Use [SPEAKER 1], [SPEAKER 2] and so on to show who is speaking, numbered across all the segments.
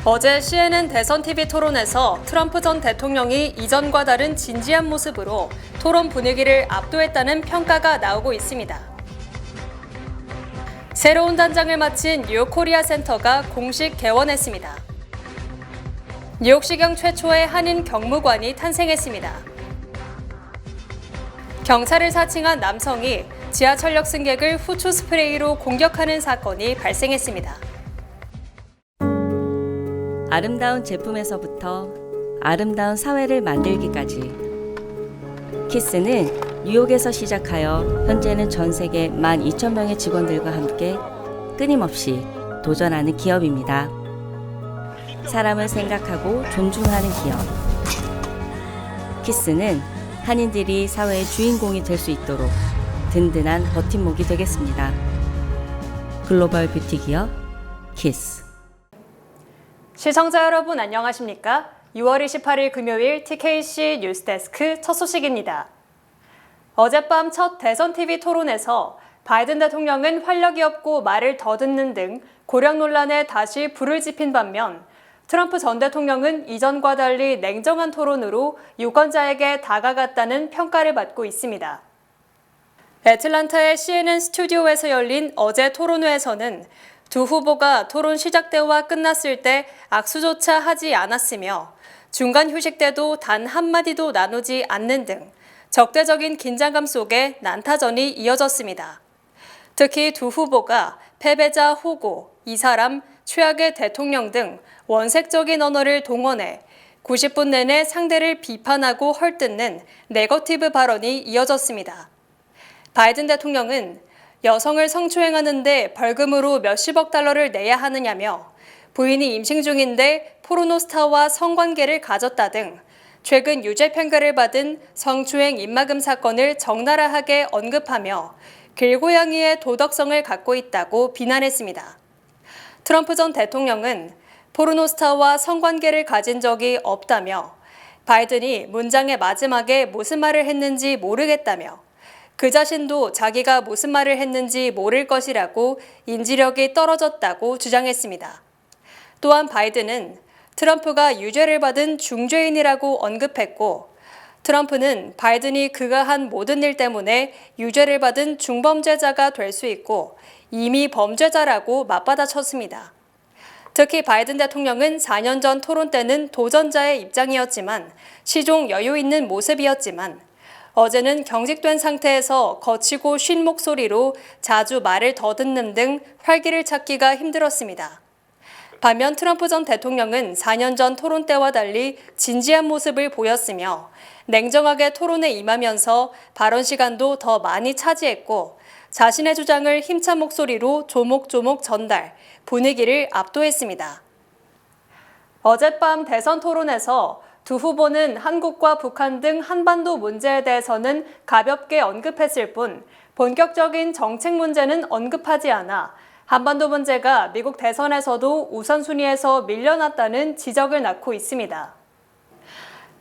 [SPEAKER 1] 어제 CNN 대선 TV 토론에서 트럼프 전 대통령이 이전과 다른 진지한 모습으로 토론 분위기를 압도했다는 평가가 나오고 있습니다. 새로운 단장을 마친 뉴욕 코리아 센터가 공식 개원했습니다. 뉴욕시경 최초의 한인 경무관이 탄생했습니다. 경찰을 사칭한 남성이 지하철역 승객을 후추 스프레이로 공격하는 사건이 발생했습니다.
[SPEAKER 2] 아름다운 제품에서부터 아름다운 사회를 만들기까지 키스는 뉴욕에서 시작하여 현재는 전 세계 12,000명의 직원들과 함께 끊임없이 도전하는 기업입니다. 사람을 생각하고 존중하는 기업. 키스는 한인들이 사회의 주인공이 될 수 있도록 든든한 버팀목이 되겠습니다. 글로벌 뷰티 기업 키스.
[SPEAKER 1] 시청자 여러분 안녕하십니까? 6월 28일 금요일 TKC 뉴스데스크 첫 소식입니다. 어젯밤 첫 대선 TV 토론에서 바이든 대통령은 활력이 없고 말을 더듬는 등 고령 논란에 다시 불을 지핀 반면 트럼프 전 대통령은 이전과 달리 냉정한 토론으로 유권자에게 다가갔다는 평가를 받고 있습니다. 애틀랜타의 CNN 스튜디오에서 열린 어제 토론회에서는 두 후보가 토론 시작 때와 끝났을 때 악수조차 하지 않았으며 중간 휴식 때도 단 한마디도 나누지 않는 등 적대적인 긴장감 속에 난타전이 이어졌습니다. 특히 두 후보가 패배자 호고, 이 사람, 최악의 대통령 등 원색적인 언어를 동원해 90분 내내 상대를 비판하고 헐뜯는 네거티브 발언이 이어졌습니다. 바이든 대통령은 여성을 성추행하는데 벌금으로 몇십억 달러를 내야 하느냐며 부인이 임신 중인데 포르노스타와 성관계를 가졌다 등 최근 유죄 판결을 받은 성추행 입막음 사건을 적나라하게 언급하며 길고양이의 도덕성을 갖고 있다고 비난했습니다. 트럼프 전 대통령은 포르노스타와 성관계를 가진 적이 없다며 바이든이 문장의 마지막에 무슨 말을 했는지 모르겠다며 그 자신도 자기가 무슨 말을 했는지 모를 것이라고 인지력이 떨어졌다고 주장했습니다. 또한 바이든은 트럼프가 유죄를 받은 중죄인이라고 언급했고 트럼프는 바이든이 그가 한 모든 일 때문에 유죄를 받은 중범죄자가 될 수 있고 이미 범죄자라고 맞받아쳤습니다. 특히 바이든 대통령은 4년 전 토론 때는 도전자의 입장이었지만 시종 여유 있는 모습이었지만 어제는 경직된 상태에서 거치고 쉰 목소리로 자주 말을 더듬는 등 활기를 찾기가 힘들었습니다. 반면 트럼프 전 대통령은 4년 전 토론 때와 달리 진지한 모습을 보였으며 냉정하게 토론에 임하면서 발언 시간도 더 많이 차지했고 자신의 주장을 힘찬 목소리로 조목조목 전달, 분위기를 압도했습니다. 어젯밤 대선 토론에서 두 후보는 한국과 북한 등 한반도 문제에 대해서는 가볍게 언급했을 뿐 본격적인 정책 문제는 언급하지 않아 한반도 문제가 미국 대선에서도 우선순위에서 밀려났다는 지적을 낳고 있습니다.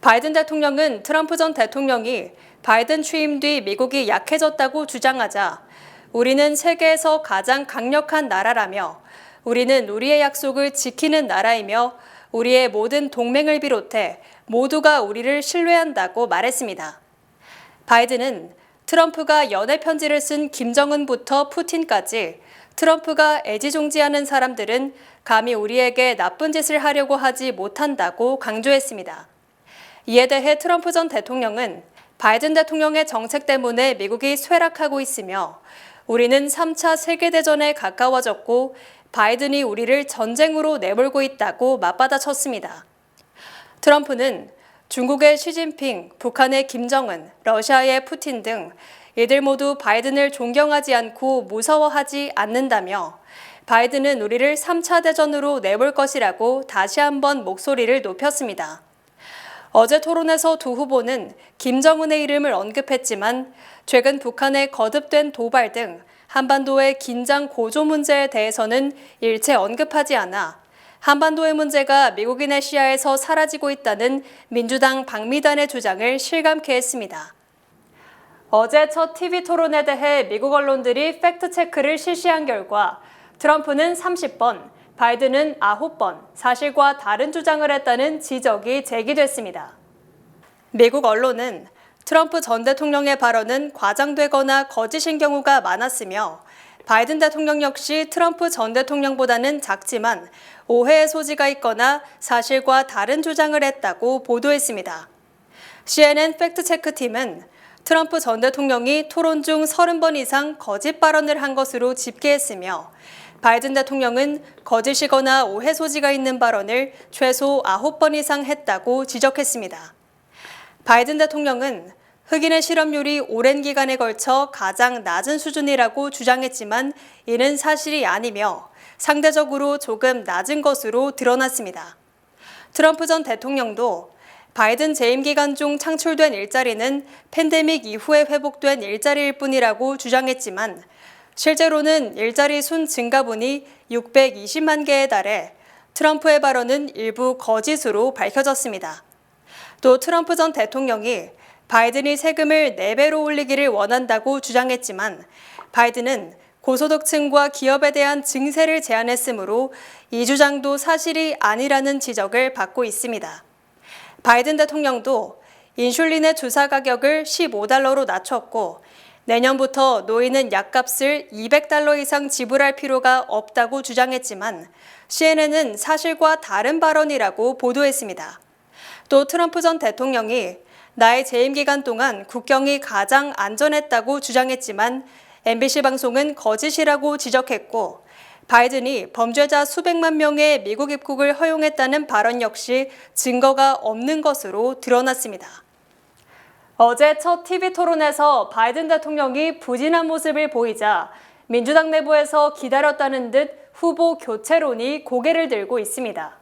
[SPEAKER 1] 바이든 대통령은 트럼프 전 대통령이 바이든 취임 뒤 미국이 약해졌다고 주장하자 우리는 세계에서 가장 강력한 나라라며 우리는 우리의 약속을 지키는 나라이며 우리의 모든 동맹을 비롯해 모두가 우리를 신뢰한다고 말했습니다. 바이든은 트럼프가 연애 편지를 쓴 김정은부터 푸틴까지 트럼프가 애지중지하는 사람들은 감히 우리에게 나쁜 짓을 하려고 하지 못한다고 강조했습니다. 이에 대해 트럼프 전 대통령은 바이든 대통령의 정책 때문에 미국이 쇠락하고 있으며 우리는 3차 세계대전에 가까워졌고 바이든이 우리를 전쟁으로 내몰고 있다고 맞받아쳤습니다. 트럼프는 중국의 시진핑, 북한의 김정은, 러시아의 푸틴 등 이들 모두 바이든을 존경하지 않고 무서워하지 않는다며 바이든은 우리를 3차 대전으로 내몰 것이라고 다시 한번 목소리를 높였습니다. 어제 토론에서 두 후보는 김정은의 이름을 언급했지만 최근 북한의 거듭된 도발 등 한반도의 긴장 고조 문제에 대해서는 일체 언급하지 않아 한반도의 문제가 미국인의 시야에서 사라지고 있다는 민주당 박미단의 주장을 실감케 했습니다. 어제 첫 TV 토론에 대해 미국 언론들이 팩트체크를 실시한 결과 트럼프는 30번, 바이든은 9번 사실과 다른 주장을 했다는 지적이 제기됐습니다. 미국 언론은 트럼프 전 대통령의 발언은 과장되거나 거짓인 경우가 많았으며 바이든 대통령 역시 트럼프 전 대통령보다는 작지만 오해의 소지가 있거나 사실과 다른 주장을 했다고 보도했습니다. CNN 팩트체크팀은 트럼프 전 대통령이 토론 중 30번 이상 거짓 발언을 한 것으로 집계했으며 바이든 대통령은 거짓이거나 오해 소지가 있는 발언을 최소 9번 이상 했다고 지적했습니다. 바이든 대통령은 흑인의 실업률이 오랜 기간에 걸쳐 가장 낮은 수준이라고 주장했지만 이는 사실이 아니며 상대적으로 조금 낮은 것으로 드러났습니다. 트럼프 전 대통령도 바이든 재임 기간 중 창출된 일자리는 팬데믹 이후에 회복된 일자리일 뿐이라고 주장했지만 실제로는 일자리 순 증가분이 620만 개에 달해 트럼프의 발언은 일부 거짓으로 밝혀졌습니다. 또 트럼프 전 대통령이 바이든이 세금을 4배로 올리기를 원한다고 주장했지만 바이든은 고소득층과 기업에 대한 증세를 제안했으므로 이 주장도 사실이 아니라는 지적을 받고 있습니다. 바이든 대통령도 인슐린의 주사 가격을 $15로 낮췄고 내년부터 노인은 약값을 $200 이상 지불할 필요가 없다고 주장했지만 CNN은 사실과 다른 발언이라고 보도했습니다. 또 트럼프 전 대통령이 나의 재임 기간 동안 국경이 가장 안전했다고 주장했지만 MBC 방송은 거짓이라고 지적했고 바이든이 범죄자 수백만 명의 미국 입국을 허용했다는 발언 역시 증거가 없는 것으로 드러났습니다. 어제 첫 TV 토론에서 바이든 대통령이 부진한 모습을 보이자 민주당 내부에서 기다렸다는 듯 후보 교체론이 고개를 들고 있습니다.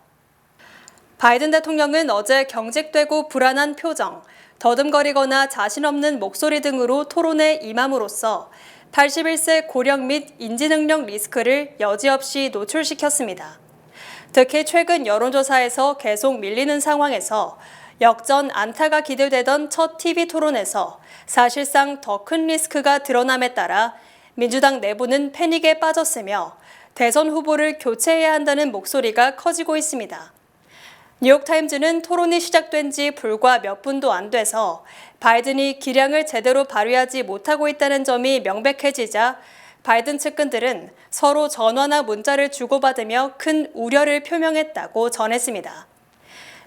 [SPEAKER 1] 바이든 대통령은 어제 경직되고 불안한 표정, 더듬거리거나 자신 없는 목소리 등으로 토론에 임함으로써 81세 고령 및 인지능력 리스크를 여지없이 노출시켰습니다. 특히 최근 여론조사에서 계속 밀리는 상황에서 역전 안타가 기대되던 첫 TV 토론에서 사실상 더 큰 리스크가 드러남에 따라 민주당 내부는 패닉에 빠졌으며 대선 후보를 교체해야 한다는 목소리가 커지고 있습니다. 뉴욕타임즈는 토론이 시작된 지 불과 몇 분도 안 돼서 바이든이 기량을 제대로 발휘하지 못하고 있다는 점이 명백해지자 바이든 측근들은 서로 전화나 문자를 주고받으며 큰 우려를 표명했다고 전했습니다.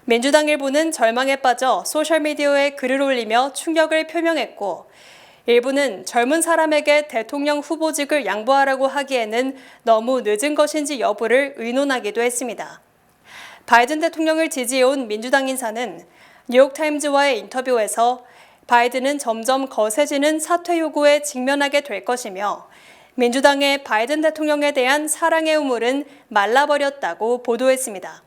[SPEAKER 1] 민주당 일부는 절망에 빠져 소셜미디어에 글을 올리며 충격을 표명했고 일부는 젊은 사람에게 대통령 후보직을 양보하라고 하기에는 너무 늦은 것인지 여부를 의논하기도 했습니다. 바이든 대통령을 지지해온 민주당 인사는 뉴욕타임즈와의 인터뷰에서 바이든은 점점 거세지는 사퇴 요구에 직면하게 될 것이며 민주당의 바이든 대통령에 대한 사랑의 우물은 말라버렸다고 보도했습니다.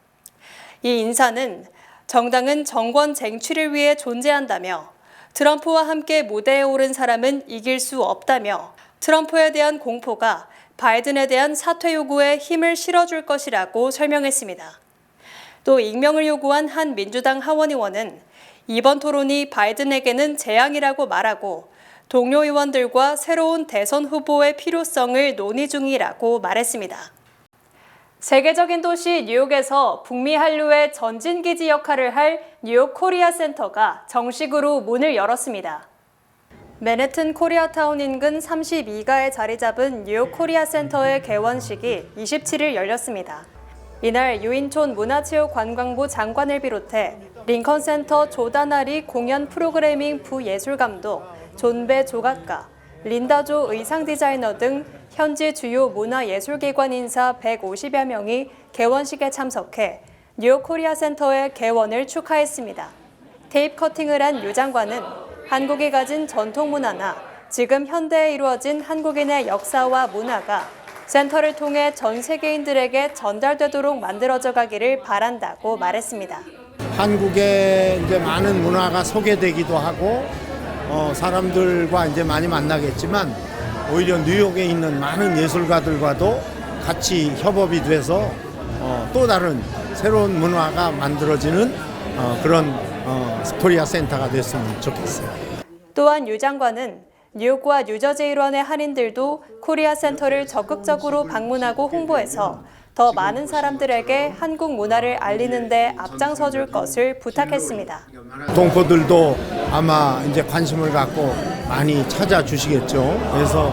[SPEAKER 1] 이 인사는 정당은 정권 쟁취를 위해 존재한다며 트럼프와 함께 무대에 오른 사람은 이길 수 없다며 트럼프에 대한 공포가 바이든에 대한 사퇴 요구에 힘을 실어줄 것이라고 설명했습니다. 또 익명을 요구한 한 민주당 하원 의원은 이번 토론이 바이든에게는 재앙이라고 말하고 동료 의원들과 새로운 대선 후보의 필요성을 논의 중이라고 말했습니다. 세계적인 도시 뉴욕에서 북미 한류의 전진기지 역할을 할 뉴욕 코리아 센터가 정식으로 문을 열었습니다. 맨해튼 코리아타운 인근 32가에 자리 잡은 뉴욕 코리아 센터의 개원식이 27일 열렸습니다. 이날 유인촌 문화체육관광부 장관을 비롯해 링컨센터 조다나리 공연 프로그래밍 부예술감독, 존배 조각가, 린다조 의상 디자이너 등 현지 주요 문화예술기관 인사 150여 명이 개원식에 참석해 뉴욕 코리아 센터의 개원을 축하했습니다. 테이프 커팅을 한 유 장관은 한국이 가진 전통 문화나 지금 현대에 이루어진 한국인의 역사와 문화가 센터를 통해 전 세계인들에게 전달되도록 만들어져 가기를 바란다고 말했습니다.
[SPEAKER 3] 한국의 이제 많은 문화가 소개되기도 하고 사람들과 이제 많이 만나겠지만 오히려 뉴욕에 있는 많은 예술가들과도 같이 협업이 돼서 또 다른 새로운 문화가 만들어지는 그런 코리아 센터가 됐으면 좋겠어요.
[SPEAKER 1] 또한 유 장관은 뉴욕과 뉴저지 일원의 한인들도 코리아 센터를 적극적으로 방문하고 홍보해서 더 많은 사람들에게 한국 문화를 알리는 데 앞장서 줄 것을 부탁했습니다.
[SPEAKER 3] 동포들도 아마 이제 관심을 갖고 많이 찾아주시겠죠. 그래서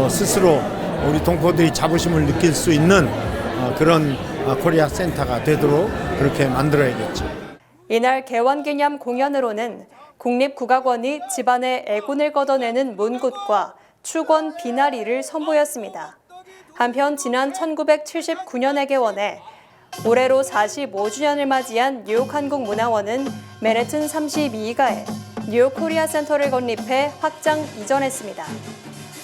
[SPEAKER 3] 스스로 우리 동포들이 자부심을 느낄 수 있는 그런 코리아 센터가 되도록 그렇게 만들어야겠죠.
[SPEAKER 1] 이날 개원기념 공연으로는 국립국악원이 집안의 애군을 걷어내는 문굿과 축원 비나리를 선보였습니다. 한편 지난 1979년에 개원해 올해로 45주년을 맞이한 뉴욕 한국문화원은 맨해튼 32가에 뉴욕 코리아 센터를 건립해 확장 이전했습니다.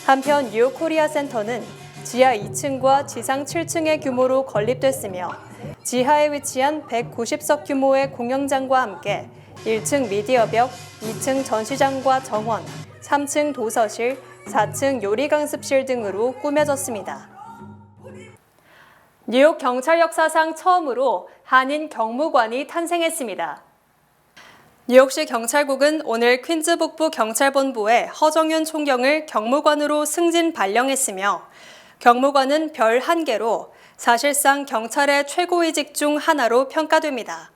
[SPEAKER 1] 한편 뉴욕 코리아 센터는 지하 2층과 지상 7층의 규모로 건립됐으며 지하에 위치한 190석 규모의 공연장과 함께 1층 미디어벽, 2층 전시장과 정원, 3층 도서실, 4층 요리강습실 등으로 꾸며졌습니다. 뉴욕 경찰 역사상 처음으로 한인 경무관이 탄생했습니다. 뉴욕시 경찰국은 오늘 퀸즈 북부 경찰본부에 허정윤 총경을 경무관으로 승진 발령했으며 경무관은 별 1개로 사실상 경찰의 최고위직 중 하나로 평가됩니다.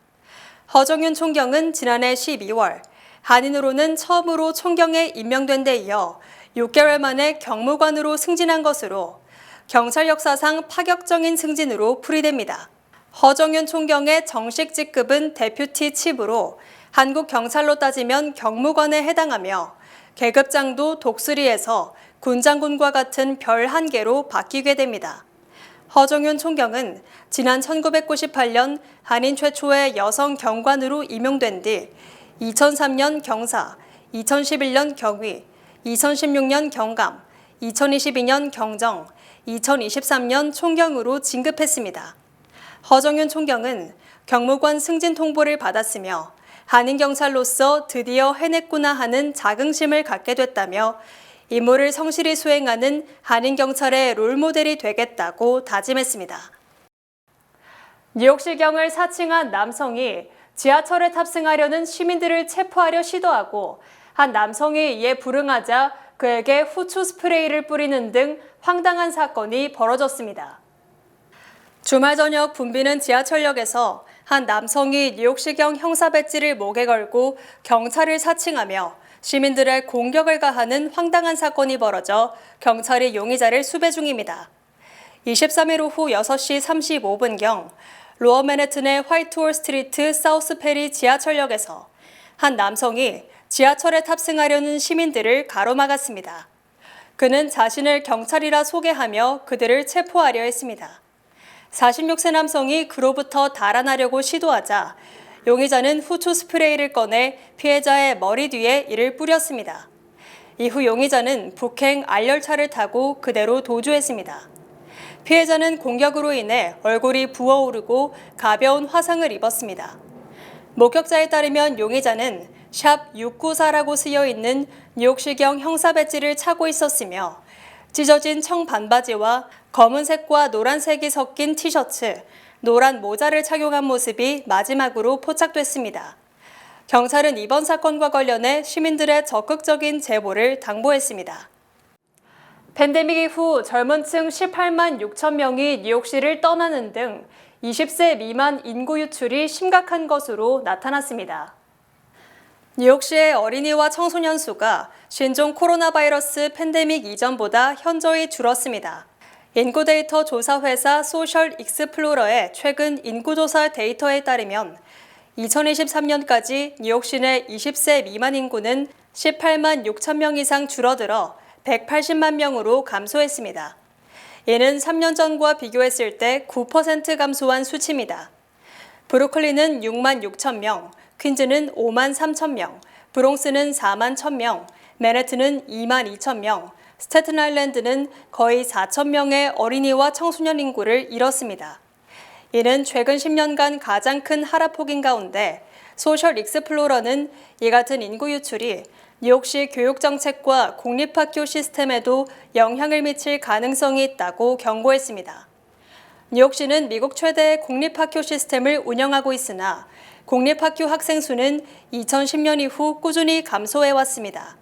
[SPEAKER 1] 허정윤 총경은 지난해 12월 한인으로는 처음으로 총경에 임명된 데 이어 6개월 만에 경무관으로 승진한 것으로 경찰 역사상 파격적인 승진으로 풀이됩니다. 허정윤 총경의 정식 직급은 데퓨티 칩으로 한국 경찰로 따지면 경무관에 해당하며 계급장도 독수리에서 군장군과 같은 별 1개로 바뀌게 됩니다. 허정윤 총경은 지난 1998년 한인 최초의 여성 경관으로 임용된 뒤 2003년 경사, 2011년 경위, 2016년 경감, 2022년 경정, 2023년 총경으로 진급했습니다. 허정윤 총경은 경무관 승진 통보를 받았으며 한인경찰로서 드디어 해냈구나 하는 자긍심을 갖게 됐다며 임무를 성실히 수행하는 한인경찰의 롤모델이 되겠다고 다짐했습니다. 뉴욕시경을 사칭한 남성이 지하철에 탑승하려는 시민들을 체포하려 시도하고 한 남성이 이에 불응하자 그에게 후추 스프레이를 뿌리는 등 황당한 사건이 벌어졌습니다. 주말 저녁 붐비는 지하철역에서 한 남성이 뉴욕시경 형사 배지를 목에 걸고 경찰을 사칭하며 시민들의 공격을 가하는 황당한 사건이 벌어져 경찰이 용의자를 수배 중입니다. 23일 오후 6시 35분경 로어 맨해튼의 화이트홀 스트리트 사우스 페리 지하철역에서 한 남성이 지하철에 탑승하려는 시민들을 가로막았습니다. 그는 자신을 경찰이라 소개하며 그들을 체포하려 했습니다. 46세 남성이 그로부터 달아나려고 시도하자 용의자는 후추 스프레이를 꺼내 피해자의 머리 뒤에 이를 뿌렸습니다. 이후 용의자는 북행 R열차를 타고 그대로 도주했습니다. 피해자는 공격으로 인해 얼굴이 부어오르고 가벼운 화상을 입었습니다. 목격자에 따르면 용의자는 샵 694라고 쓰여있는 뉴욕시경 형사 배지를 차고 있었으며 찢어진 청 반바지와 검은색과 노란색이 섞인 티셔츠, 노란 모자를 착용한 모습이 마지막으로 포착됐습니다. 경찰은 이번 사건과 관련해 시민들의 적극적인 제보를 당부했습니다. 팬데믹 이후 젊은 층 18만 6천 명이 뉴욕시를 떠나는 등 20세 미만 인구 유출이 심각한 것으로 나타났습니다. 뉴욕시의 어린이와 청소년 수가 신종 코로나 바이러스 팬데믹 이전보다 현저히 줄었습니다. 인구 데이터 조사 회사 소셜 익스플로러의 최근 인구조사 데이터에 따르면 2023년까지 뉴욕시 내 20세 미만 인구는 18만 6천 명 이상 줄어들어 180만 명으로 감소했습니다. 이는 3년 전과 비교했을 때 9% 감소한 수치입니다. 브루클린은 6만 6천 명, 퀸즈는 5만 3천 명, 브롱스는 4만 1천 명, 맨해튼은 2만 2천 명, 스태튼 아일랜드는 거의 4천 명의 어린이와 청소년 인구를 잃었습니다. 이는 최근 10년간 가장 큰 하락폭인 가운데 소셜 익스플로러는 이 같은 인구 유출이 뉴욕시 교육정책과 공립학교 시스템에도 영향을 미칠 가능성이 있다고 경고했습니다. 뉴욕시는 미국 최대의 공립학교 시스템을 운영하고 있으나 공립학교 학생 수는 2010년 이후 꾸준히 감소해왔습니다.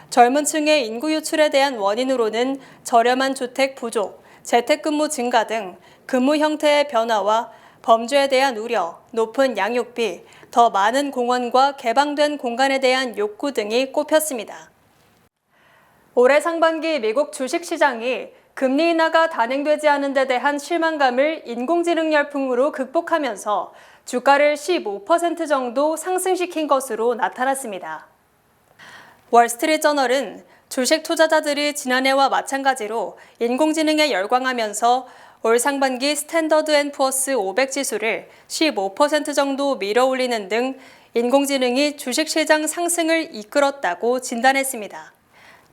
[SPEAKER 1] 젊은 층의 인구 유출에 대한 원인으로는 저렴한 주택 부족, 재택근무 증가 등 근무 형태의 변화와 범죄에 대한 우려, 높은 양육비, 더 많은 공원과 개방된 공간에 대한 욕구 등이 꼽혔습니다. 올해 상반기 미국 주식시장이 금리 인하가 단행되지 않은 데 대한 실망감을 인공지능 열풍으로 극복하면서 주가를 15% 정도 상승시킨 것으로 나타났습니다. 월스트리트저널은 주식 투자자들이 지난해와 마찬가지로 인공지능에 열광하면서 올 상반기 스탠더드&푸어스 500 지수를 15% 정도 밀어올리는 등 인공지능이 주식시장 상승을 이끌었다고 진단했습니다.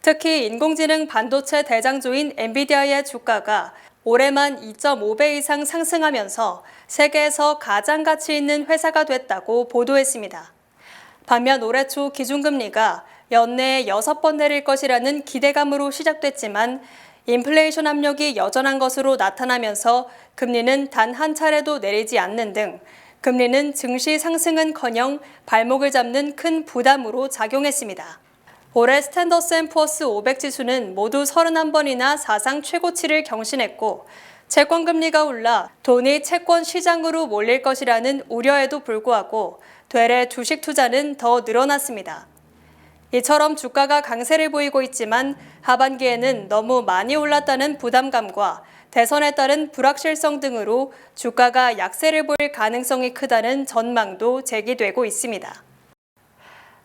[SPEAKER 1] 특히 인공지능 반도체 대장주인 엔비디아의 주가가 올해만 2.5배 이상 상승하면서 세계에서 가장 가치 있는 회사가 됐다고 보도했습니다. 반면 올해 초 기준금리가 연내에 6번 내릴 것이라는 기대감으로 시작됐지만 인플레이션 압력이 여전한 것으로 나타나면서 금리는 단 한 차례도 내리지 않는 등 금리는 증시 상승은커녕 발목을 잡는 큰 부담으로 작용했습니다. 올해 스탠더드&푸어스 500 지수는 모두 31번이나 사상 최고치를 경신했고 채권금리가 올라 돈이 채권 시장으로 몰릴 것이라는 우려에도 불구하고 되레 주식 투자는 더 늘어났습니다. 이처럼 주가가 강세를 보이고 있지만 하반기에는 너무 많이 올랐다는 부담감과 대선에 따른 불확실성 등으로 주가가 약세를 보일 가능성이 크다는 전망도 제기되고 있습니다.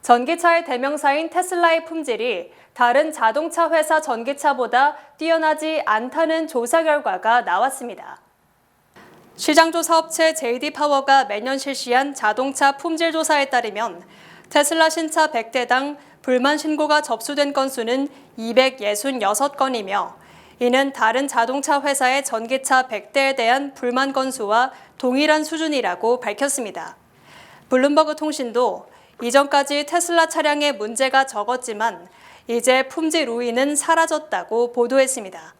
[SPEAKER 1] 전기차의 대명사인 테슬라의 품질이 다른 자동차 회사 전기차보다 뛰어나지 않다는 조사 결과가 나왔습니다. 시장조사업체 JD파워가 매년 실시한 자동차 품질 조사에 따르면 테슬라 신차 100대당 불만 신고가 접수된 건수는 266건이며 이는 다른 자동차 회사의 전기차 100대에 대한 불만 건수와 동일한 수준이라고 밝혔습니다. 블룸버그 통신도 이전까지 테슬라 차량에 문제가 적었지만 이제 품질 우위는 사라졌다고 보도했습니다.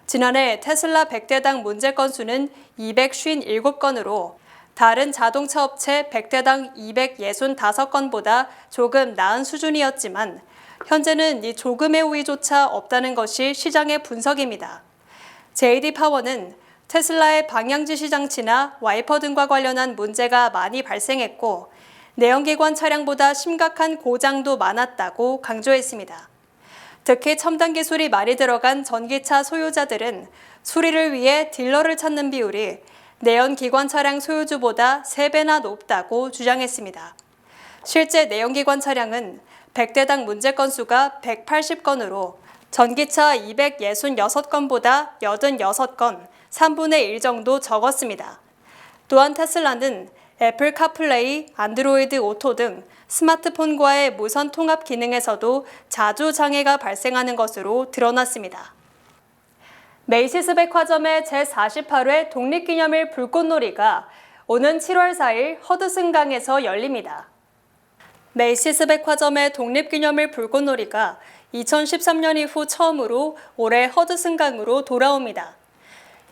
[SPEAKER 1] 지난해 테슬라 100대당 문제 건수는 257건으로 다른 자동차 업체 100대당 265건보다 조금 나은 수준이었지만 현재는 이 조금의 우위조차 없다는 것이 시장의 분석입니다. JD파워는 테슬라의 방향지시 장치나 와이퍼 등과 관련한 문제가 많이 발생했고 내연기관 차량보다 심각한 고장도 많았다고 강조했습니다. 특히 첨단 기술이 많이 들어간 전기차 소유자들은 수리를 위해 딜러를 찾는 비율이 내연기관 차량 소유주보다 3배나 높다고 주장했습니다. 실제 내연기관 차량은 100대당 문제 건수가 180건으로 전기차 266건보다 86건, 3분의 1 정도 적었습니다. 또한 테슬라는 애플 카플레이, 안드로이드 오토 등 스마트폰과의 무선 통합 기능에서도 자주 장애가 발생하는 것으로 드러났습니다. 메이시스 백화점의 제48회 독립기념일 불꽃놀이가 오는 7월 4일 허드슨강에서 열립니다. 메이시스 백화점의 독립기념일 불꽃놀이가 2013년 이후 처음으로 올해 허드슨강으로 돌아옵니다.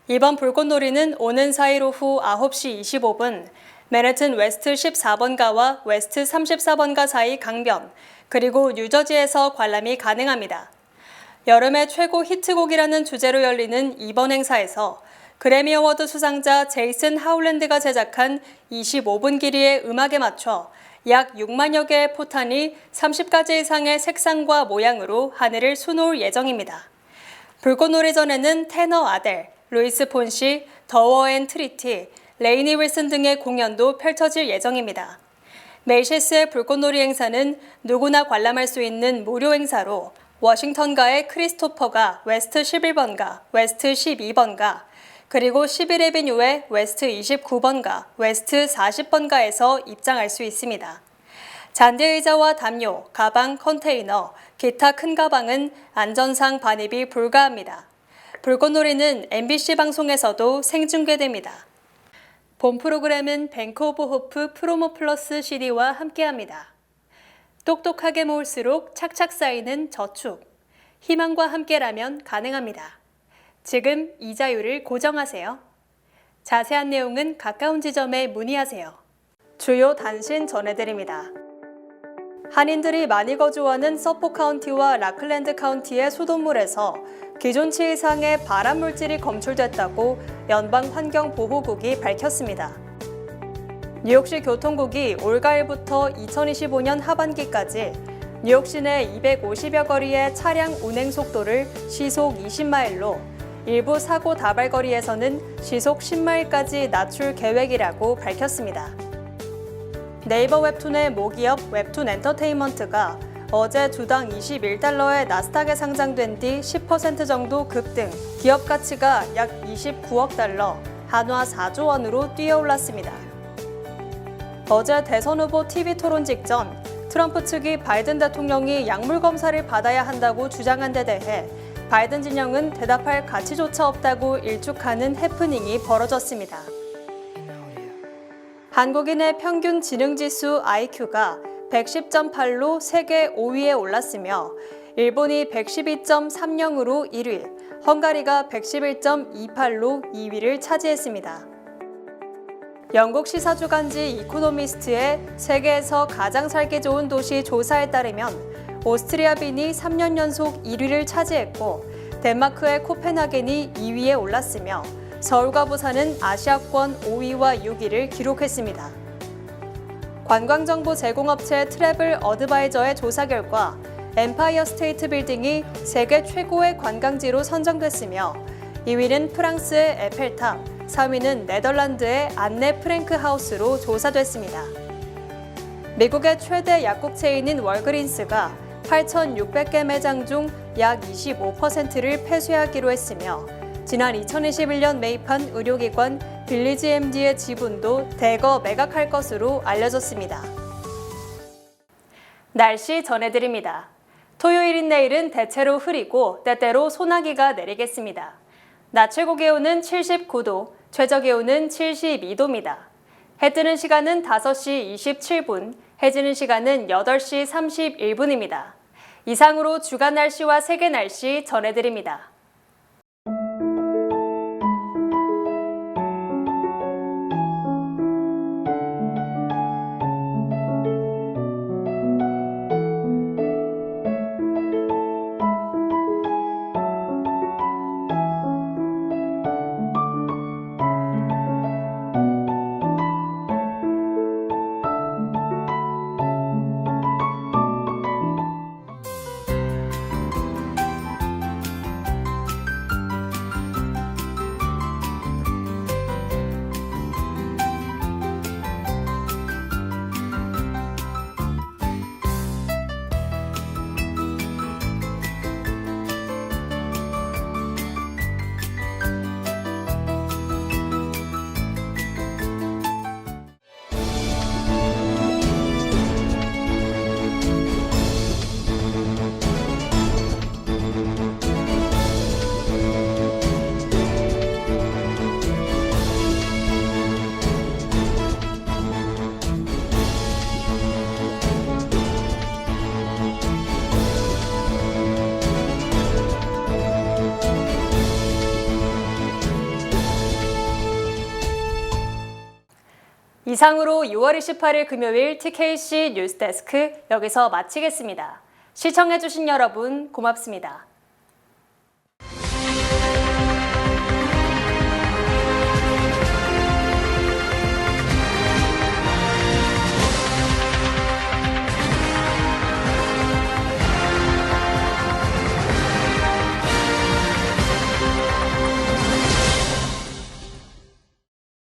[SPEAKER 1] 이번 불꽃놀이는 오는 4일 오후 9시 25분 맨해튼 웨스트 14번가와 웨스트 34번가 사이 강변, 그리고 뉴저지에서 관람이 가능합니다. 여름의 최고 히트곡이라는 주제로 열리는 이번 행사에서 그래미 어워드 수상자 제이슨 하울랜드가 제작한 25분 길이의 음악에 맞춰 약 6만여 개의 포탄이 30가지 이상의 색상과 모양으로 하늘을 수놓을 예정입니다. 불꽃놀이 전에는 테너 아델, 루이스 폰시, 더워 앤 트리티, 레이니 윌슨 등의 공연도 펼쳐질 예정입니다. 메이시스의 불꽃놀이 행사는 누구나 관람할 수 있는 무료 행사로 워싱턴가의 크리스토퍼가 웨스트 11번가, 웨스트 12번가, 그리고 11에비뉴의 웨스트 29번가, 웨스트 40번가에서 입장할 수 있습니다. 잔디의자와 담요, 가방, 컨테이너, 기타 큰 가방은 안전상 반입이 불가합니다. 불꽃놀이는 MBC 방송에서도 생중계됩니다. 본 프로그램은 뱅크 오브 호프 프로모 플러스 CD와 함께합니다. 똑똑하게 모을수록 착착 쌓이는 저축. 희망과 함께라면 가능합니다. 지금 이자율을 고정하세요. 자세한 내용은 가까운 지점에 문의하세요. 주요 단신 전해드립니다. 한인들이 많이 거주하는 서포 카운티와 라클랜드 카운티의 수돗물에서 기준치 이상의 발암 물질이 검출됐다고 연방환경보호국이 밝혔습니다. 뉴욕시 교통국이 올가을부터 2025년 하반기까지 뉴욕시 내 250여 거리의 차량 운행 속도를 시속 20마일로 일부 사고 다발 거리에서는 시속 10마일까지 낮출 계획이라고 밝혔습니다. 네이버 웹툰의 모기업 웹툰 엔터테인먼트가 어제 주당 21달러에 나스닥에 상장된 뒤 10% 정도 급등, 기업 가치가 약 29억 달러, 한화 4조 원으로 뛰어올랐습니다. 어제 대선 후보 TV 토론 직전 트럼프 측이 바이든 대통령이 약물 검사를 받아야 한다고 주장한 데 대해 바이든 진영은 대답할 가치조차 없다고 일축하는 해프닝이 벌어졌습니다. 한국인의 평균 지능지수 IQ가 110.8로 세계 5위에 올랐으며 일본이 112.30으로 1위, 헝가리가 111.28로 2위를 차지했습니다. 영국 시사주간지 이코노미스트의 세계에서 가장 살기 좋은 도시 조사에 따르면 오스트리아 빈이 3년 연속 1위를 차지했고 덴마크의 코펜하겐이 2위에 올랐으며 서울과 부산은 아시아권 5위와 6위를 기록했습니다. 관광정보 제공업체 트래블 어드바이저의 조사 결과 엠파이어 스테이트 빌딩이 세계 최고의 관광지로 선정됐으며 2위는 프랑스의 에펠탑, 3위는 네덜란드의 안네 프랭크 하우스로 조사됐습니다. 미국의 최대 약국 체인인 월그린스가 8,600개 매장 중 약 25%를 폐쇄하기로 했으며 지난 2021년 매입한 의료기관 빌리지 MD의 지분도 대거 매각할 것으로 알려졌습니다. 날씨 전해드립니다. 토요일인 내일은 대체로 흐리고 때때로 소나기가 내리겠습니다. 낮 최고 기온은 79도, 최저 기온은 72도입니다. 해 뜨는 시간은 5시 27분, 해 지는 시간은 8시 31분입니다. 이상으로 주간 날씨와 세계 날씨 전해드립니다. 이상으로 6월 28일 금요일 TKC 뉴스데스크 여기서 마치겠습니다. 시청해주신 여러분 고맙습니다.